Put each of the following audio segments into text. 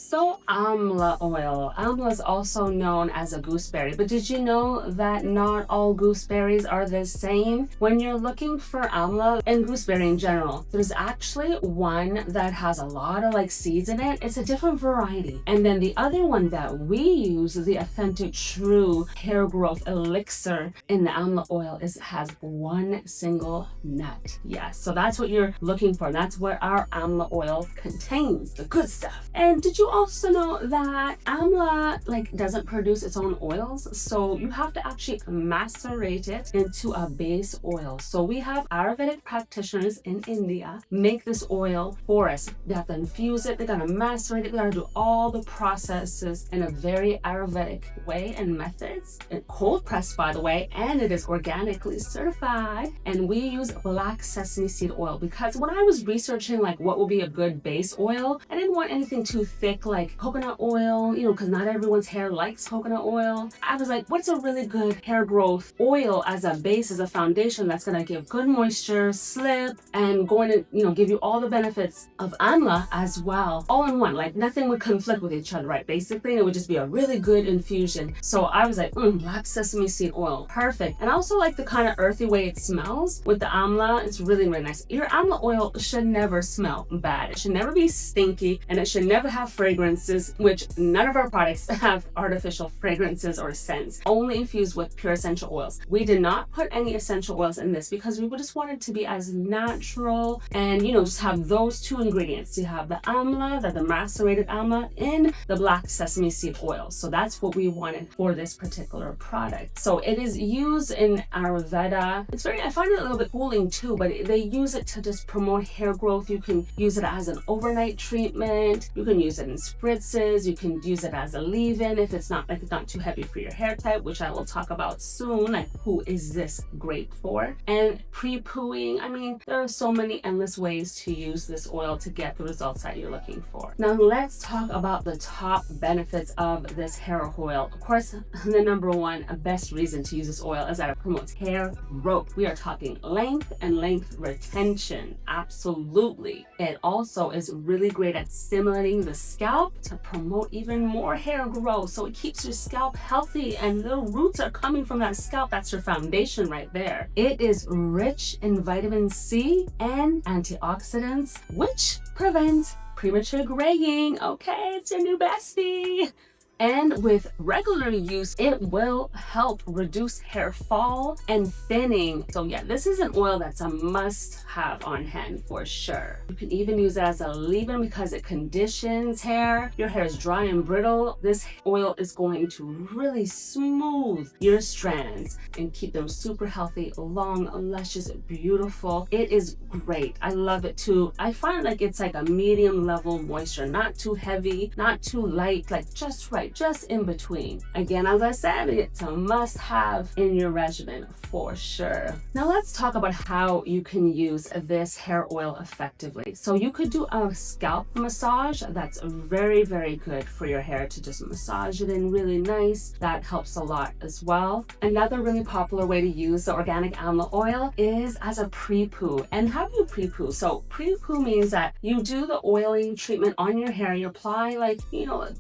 So Amla oil. Amla is also known as a gooseberry, but did you know that not all gooseberries are the same? When you're looking for Amla and gooseberry in general, there's actually one that has a lot of seeds in it. It's a different variety. And then the other one that we use, the authentic true hair growth elixir in the Amla oil, has one single nut. Yes, so that's what you're looking for. That's what our Amla oil contains, the good stuff. And did you also know that Amla doesn't produce its own oils? So you have to actually macerate it into a base oil. So we have Ayurvedic practitioners in India make this oil for us. They have to infuse it, they gotta macerate it, they gotta do all the processes in a very Ayurvedic way and methods. And cold pressed, by the way, and it is organically certified. And we use black sesame seed oil because when I was researching what would be a good base oil, I didn't want anything too thick like coconut oil, because not everyone's hair likes coconut oil. I was like, what's a really good hair growth oil as a base, as a foundation that's gonna give good moisture, slip, and going to, give you all the benefits of Amla as well, all in one. Nothing would conflict with each other, right? Basically, it would just be a really good infusion. So I was like, black sesame seed oil, perfect. And I also like the kind of earthy way it smells with the Amla. It's really, really nice. Your Amla oil should never smell bad. It should never be stinky, and it should never have fragrances, which none of our products have artificial fragrances or scents, only infused with pure essential oils. We did not put any essential oils in this because we just wanted to be as natural and, just have those two ingredients. You have the Amla, the macerated Amla, in the black sesame seed oil. So that's what we wanted for this particular product. So it is used in Ayurveda. I find it a little bit cooling too, but they use it to just promote hair growth. You can use it as an overnight treatment. You can use it in spritzes. You can use it as a leave-in if it's not too heavy for your hair type, which I will talk about soon. Who is this great for? And pre-pooing. There are so many endless ways to use this oil to get the results that you're looking for. Now let's talk about the top benefits of this hair oil. Of course, the number one best reason to use this oil is that it promotes hair growth. We are talking length and length retention. Absolutely. It also is really great at stimulating the scalp to promote even more hair growth. So it keeps your scalp healthy, and the roots are coming from that scalp. That's your foundation right there. It is rich in vitamin C and antioxidants, which prevent premature graying. Okay, it's your new bestie. And with regular use, it will help reduce hair fall and thinning. So yeah, this is an oil that's a must-have on hand for sure. You can even use it as a leave-in because it conditions hair. Your hair is dry and brittle. This oil is going to really smooth your strands and keep them super healthy, long, luscious, beautiful. It is great. I love it too. I find it's a medium level moisture, not too heavy, not too light, just right. Just in between. Again, as I said, it's a must-have in your regimen for sure. Now let's talk about how you can use this hair oil effectively. So you could do a scalp massage. That's very, very good for your hair, to just massage it in really nice. That helps a lot as well. Another really popular way to use the organic Amla oil is as a pre-poo. And how do you pre-poo? So pre-poo means that you do the oiling treatment on your hair. You apply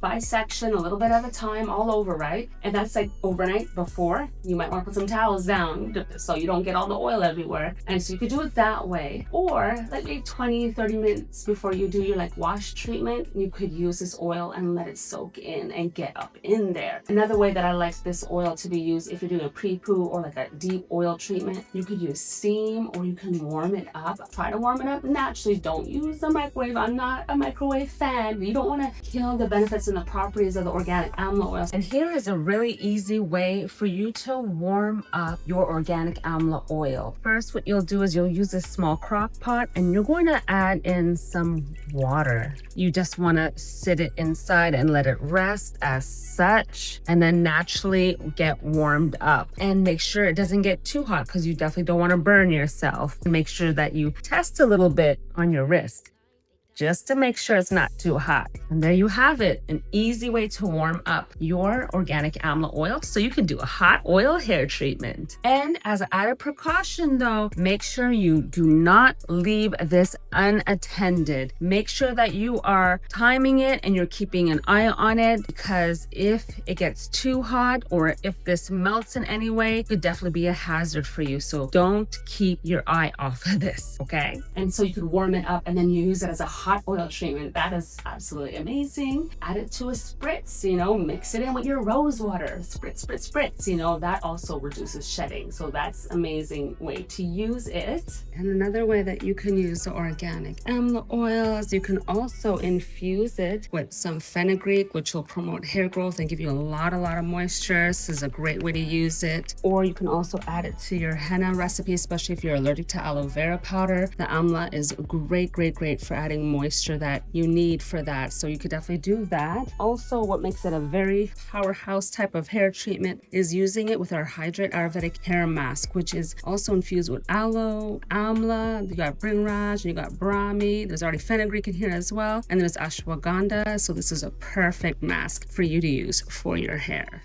bisection, a little bit at a time, all over, right? And that's overnight before. You might want to put some towels down so you don't get all the oil everywhere. And so you could do it that way. Or maybe 20-30 minutes before you do your wash treatment, you could use this oil and let it soak in and get up in there. Another way that I like this oil to be used, if you're doing a pre-poo or a deep oil treatment, you could use steam or you can warm it up. Try to warm it up naturally. Don't use the microwave. I'm not a microwave fan. You don't want to kill the benefits and the properties of the organic Amla oil. And here is a really easy way for you to warm up your organic Amla oil. First, what you'll do is you'll use a small crock pot and you're going to add in some water. You just want to sit it inside and let it rest as such, and then naturally get warmed up. And make sure it doesn't get too hot because you definitely don't want to burn yourself. Make sure that you test a little bit on your wrist. just to make sure it's not too hot. And there you have it, an easy way to warm up your organic amla oil so you can do a hot oil hair treatment. And as an added precaution though, make sure you do not leave this unattended. Make sure that you are timing it and you're keeping an eye on it, because if it gets too hot or if this melts in any way, it could definitely be a hazard for you. So don't keep your eye off of this, okay? And so you could warm it up and then you use it as a hot oil treatment. That is absolutely amazing. Add it to a spritz, mix it in with your rose water. Spritz, spritz, spritz, that also reduces shedding. So that's an amazing way to use it. And another way that you can use the organic amla oil is you can also infuse it with some fenugreek, which will promote hair growth and give you a lot of moisture. This is a great way to use it. Or you can also add it to your henna recipe, especially if you're allergic to aloe vera powder. The amla is great for adding moisture that you need for that. So you could definitely do that. Also, what makes it a very powerhouse type of hair treatment is using it with our Hydrate Ayurvedic hair mask, which is also infused with aloe, amla, you got bringraj, and you got brahmi. There's already fenugreek in here as well. And there's ashwagandha. So this is a perfect mask for you to use for your hair.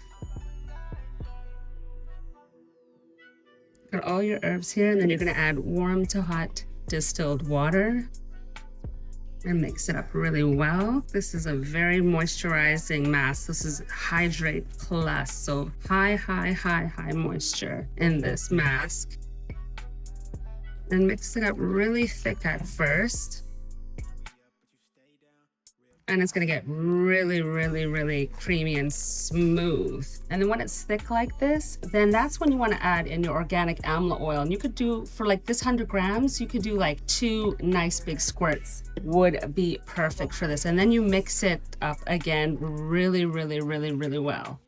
Got all your herbs here, and then you're gonna add warm to hot distilled water and mix it up really well. This is a very moisturizing mask. This is Hydrate Plus, so high moisture in this mask. And mix it up really thick at first. And it's gonna get really creamy and smooth. And then when it's thick like this, then that's when you wanna add in your organic amla oil. And you could do, for like this 100 grams, you could do like 2 nice big squirts would be perfect for this. And then you mix it up again really well.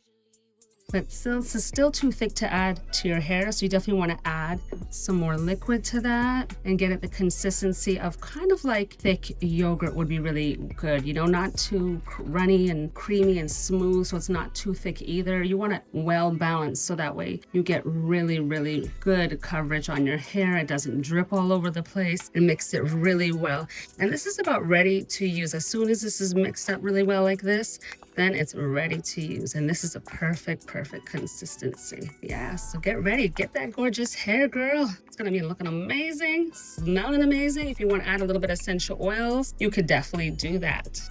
But since it's still too thick to add to your hair, so you definitely want to add some more liquid to that and get it the consistency of kind of like thick yogurt would be really good. Not too runny and creamy and smooth, so it's not too thick either. You want it well balanced, so that way you get really good coverage on your hair. It doesn't drip all over the place, and mix it really well. And this is about ready to use. As soon as this is mixed up really well like this, then it's ready to use. And this is a perfect consistency. Yeah, so get ready. Get that gorgeous hair, girl. It's gonna be looking amazing, smelling amazing. If you want to add a little bit of essential oils, you could definitely do that.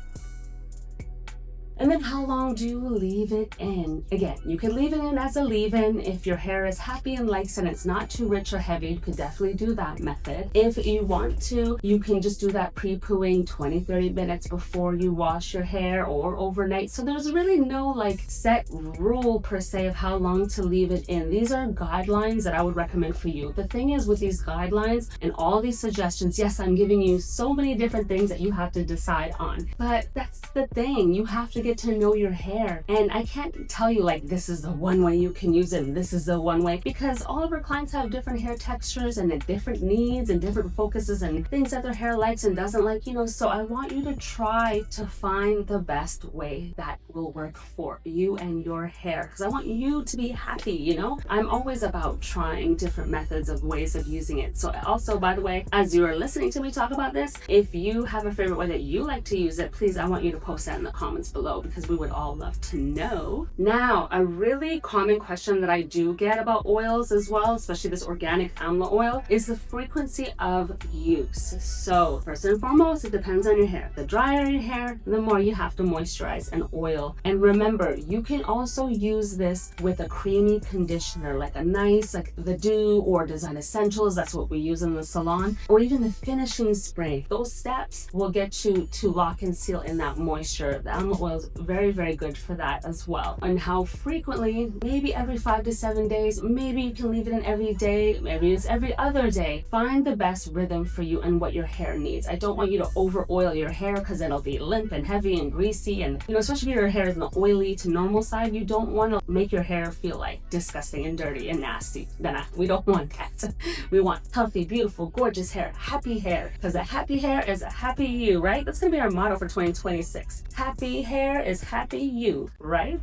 And then how long do you leave it in? Again, you can leave it in as a leave-in. If your hair is happy and likes and it's not too rich or heavy, you could definitely do that method. If you want to, you can just do that pre-pooing 20-30 minutes before you wash your hair or overnight. So there's really no like set rule per se of how long to leave it in. These are guidelines that I would recommend for you. The thing is with these guidelines and all these suggestions, yes, I'm giving you so many different things that you have to decide on. But that's the thing. You have to get to know your hair. And I can't tell you like this is the one way you can use it and this is the one way, because all of our clients have different hair textures and different needs and different focuses and things that their hair likes and doesn't like, so I want you to try to find the best way that will work for you and your hair, because I want you to be happy. I'm always about trying different methods of ways of using it. So also, by the way, as you are listening to me talk about this, if you have a favorite way that you like to use it, please, I want you to post that in the comments below, because we would all love to know. Now, a really common question that I do get about oils as well, especially this organic amla oil, is the frequency of use. So first and foremost, it depends on your hair. The drier your hair, the more you have to moisturize and oil. And remember, you can also use this with a creamy conditioner, like a nice, like the Dew or Design Essentials. That's what we use in the salon, or even the finishing spray. Those steps will get you to lock and seal in that moisture. The amla oil is very good for that as well. And how frequently? Maybe every 5 to 7 days. Maybe you can leave it in every day. Maybe it's every other day. Find the best rhythm for you and what your hair needs. I don't want you to over oil your hair, because it'll be limp and heavy and greasy, and especially if your hair is on the oily to normal side, you don't want to make your hair feel like disgusting and dirty and nasty. We don't want that. We want healthy, beautiful, gorgeous hair, happy hair, because a happy hair is a happy you, right? That's gonna be our motto for 2026. Happy hair is happy you, right?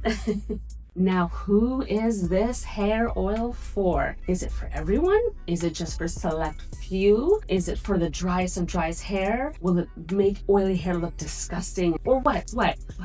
Now, who is this hair oil for? Is it for everyone? Is it just for select few? Is it for the driest of driest hair? Will it make oily hair look disgusting? Or what?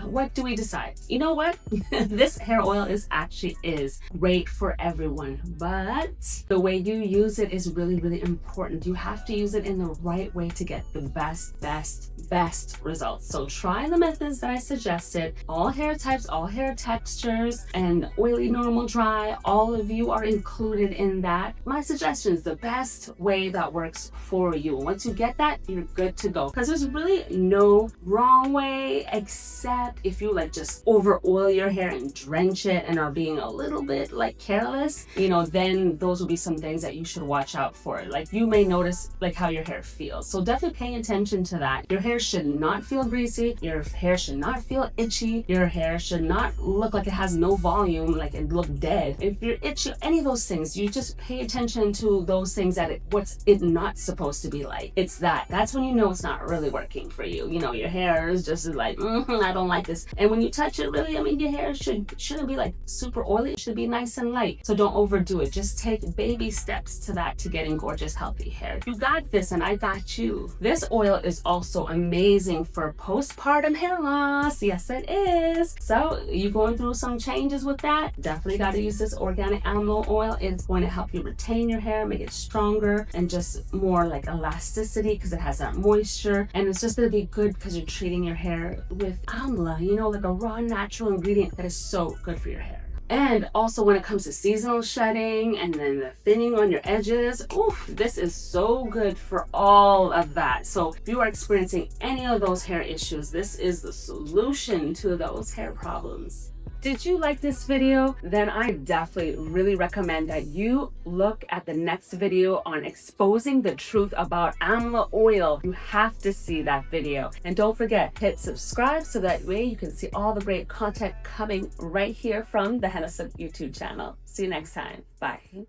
What do we decide? You know what? This hair oil is great for everyone, but the way you use it is really, really important. You have to use it in the right way to get the best results. So try the methods that I suggested. All hair types, all hair textures, and oily, normal, dry, all of you are included in that. My suggestion is the best way that works for you. Once you get that, you're good to go. Because there's really no wrong way, except if you like just over oil your hair and drench it and are being a little bit like careless, you know, then those will be some things that you should watch out for. Like you may notice like how your hair feels. So definitely pay attention to that. Your hair should not feel greasy. Your hair should not feel itchy. Your hair should not look like it has no volume, like it look dead. If you're itchy, any of those things, you just pay attention to those things that what's it not supposed to be like. It's that's when you know it's not really working for you. You know, your hair is just like, I don't like this. And when you touch it, really, I mean, your hair shouldn't be like super oily. It should be nice and light. So don't overdo it. Just take baby steps to that to getting gorgeous, healthy hair. You got this and I got you. This oil is also amazing for postpartum hair loss. Yes, it is. So you going through some changes with that? Definitely got to use this organic amla oil. It's going to help you retain your hair, make it stronger, and just more like elasticity because it has that moisture. And it's just going to be good because you're treating your hair with amla, you know, like a raw natural ingredient that is so good for your hair. And also when it comes to seasonal shedding and then the thinning on your edges, this is so good for all of that. So if you are experiencing any of those hair issues, this is the solution to those hair problems. Did you like this video? Then I definitely really recommend that you look at the next video on exposing the truth about amla oil. You have to see that video. And don't forget, hit subscribe so that way you can see all the great content coming right here from the Hennasooq YouTube channel. See you next time. Bye.